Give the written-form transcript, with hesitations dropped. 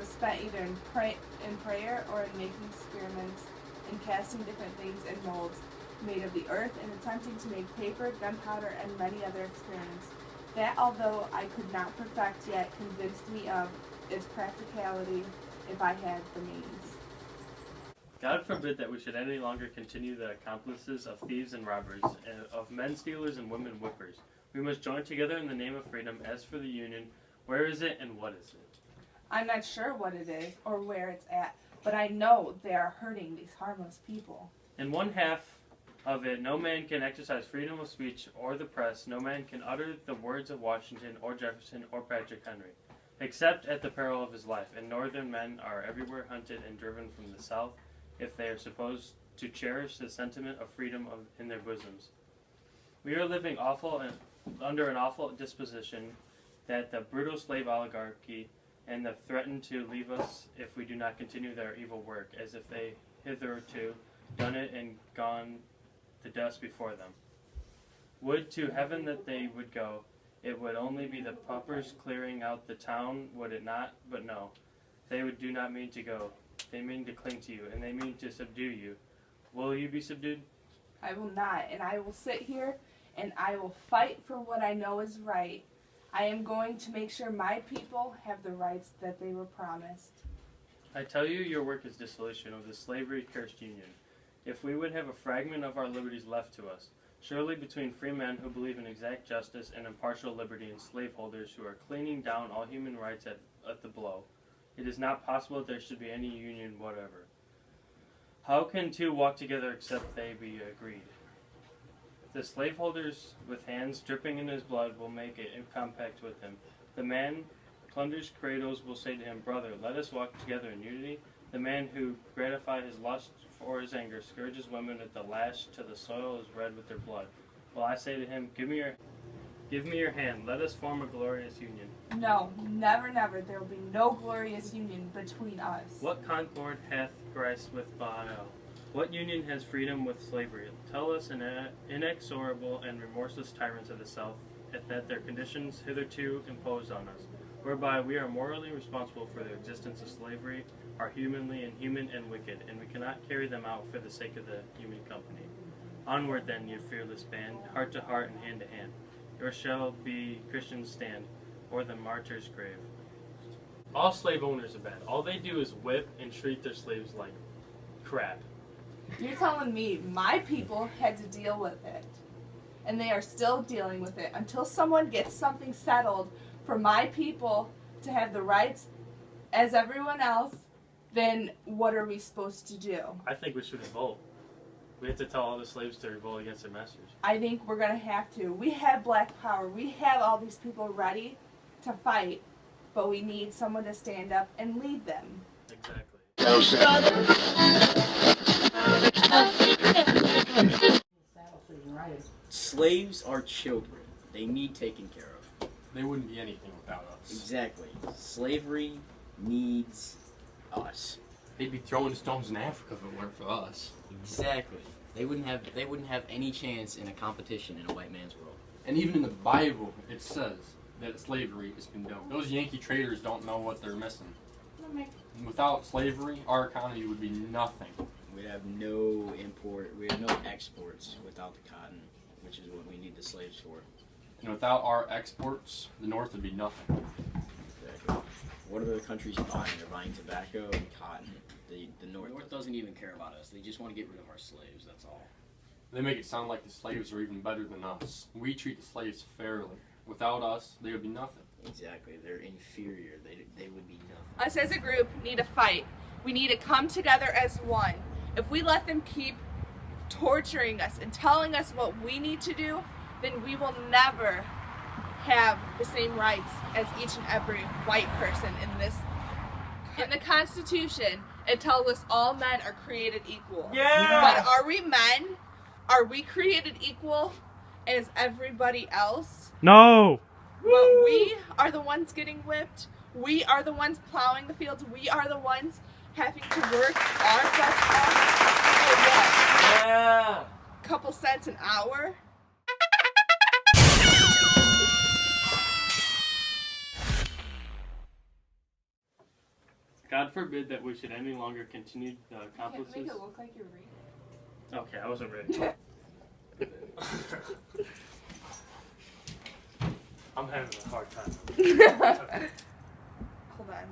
was spent either in prayer or in making experiments, in casting different things in molds made of the earth, and attempting to make paper, gunpowder, and many other experiments. That, although I could not perfect yet, convinced me of its practicality if I had the means. God forbid that we should any longer continue the accomplices of thieves and robbers, and of men stealers and women whippers. We must join together in the name of freedom. As for the union, where is it and what is it? I'm not sure what it is or where it's at, but I know they are hurting these harmless people. In one half of it, no man can exercise freedom of speech or the press. No man can utter the words of Washington or Jefferson or Patrick Henry, except at the peril of his life. And northern men are everywhere hunted and driven from the south, if they are supposed to cherish the sentiment of freedom in their bosoms. We are living under an awful disposition that the brutal slave oligarchy and the threaten to leave us if we do not continue their evil work, as if they hitherto done it and gone to dust before them. Would to heaven that they would go. It would only be the paupers clearing out the town, would it not? But no, they do not mean to go. They mean to cling to you, and they mean to subdue you. Will you be subdued? I will not, and I will sit here and I will fight for what I know is right. I am going to make sure my people have the rights that they were promised. I tell you, your work is dissolution of the slavery-cursed union. If we would have a fragment of our liberties left to us, surely between free men who believe in exact justice and impartial liberty and slaveholders who are cleaning down all human rights at the blow, it is not possible that there should be any union whatever. How can two walk together except they be agreed? The slaveholders with hands dripping in his blood will make a compact with him. The man plunders cradles will say to him, Brother, let us walk together in unity. The man who gratifies his lust or his anger scourges women at the lash till the soil is red with their blood. Well, I say to him, Give me your hand. Let us form a glorious union. No, never, never. There will be no glorious union between us. What concord hath Christ with Baal? What union has freedom with slavery? Tell us, inexorable and remorseless tyrants of the South, that their conditions hitherto imposed on us, whereby we are morally responsible for the existence of slavery, are humanly inhuman and wicked, and we cannot carry them out for the sake of the human company. Onward then, you fearless band, heart to heart and hand to hand. Yours shall be Christians stand, or the martyr's grave. All slave owners are bad. All they do is whip and treat their slaves like crap. You're telling me my people had to deal with it, and they are still dealing with it until someone gets something settled for my people to have the rights as everyone else. Then what are we supposed to do? I think we should revolt. We have to tell all the slaves to revolt against their masters. I think we're going to have to. We have black power. We have all these people ready to fight, but we need someone to stand up and lead them. Exactly. Slaves are children. They need taken care of. They wouldn't be anything without us. Exactly. Slavery needs us. They'd be throwing stones in Africa if it weren't for us. Exactly. They wouldn't have any chance in a competition in a white man's world. And even in the Bible, it says that slavery is condoned. Those Yankee traders don't know what they're missing. Without slavery, our economy would be nothing. We'd have no import, we'd have no exports without the cotton, which is what we need the slaves for. And without our exports, the North would be nothing. Exactly. What are the countries buying? They're buying tobacco and cotton. The North doesn't even care about us. They just want to get rid of our slaves, that's all. They make it sound like the slaves are even better than us. We treat the slaves fairly. Without us, they would be nothing. Exactly. They're inferior. They would be nothing. Us as a group need to fight. We need to come together as one. If we let them keep torturing us and telling us what we need to do, then we will never have the same rights as each and every white person in this. In the Constitution, it tells us all men are created equal. Yeah! But are we men? Are we created equal as everybody else? No! But we are the ones getting whipped. We are the ones plowing the fields. We are the ones having to work our butts off for what? Yeah! Couple cents an hour? God forbid that we should any longer continue the Can't accomplices. make it look like you're reading. Okay, I wasn't ready. I'm having a hard time. Hold on.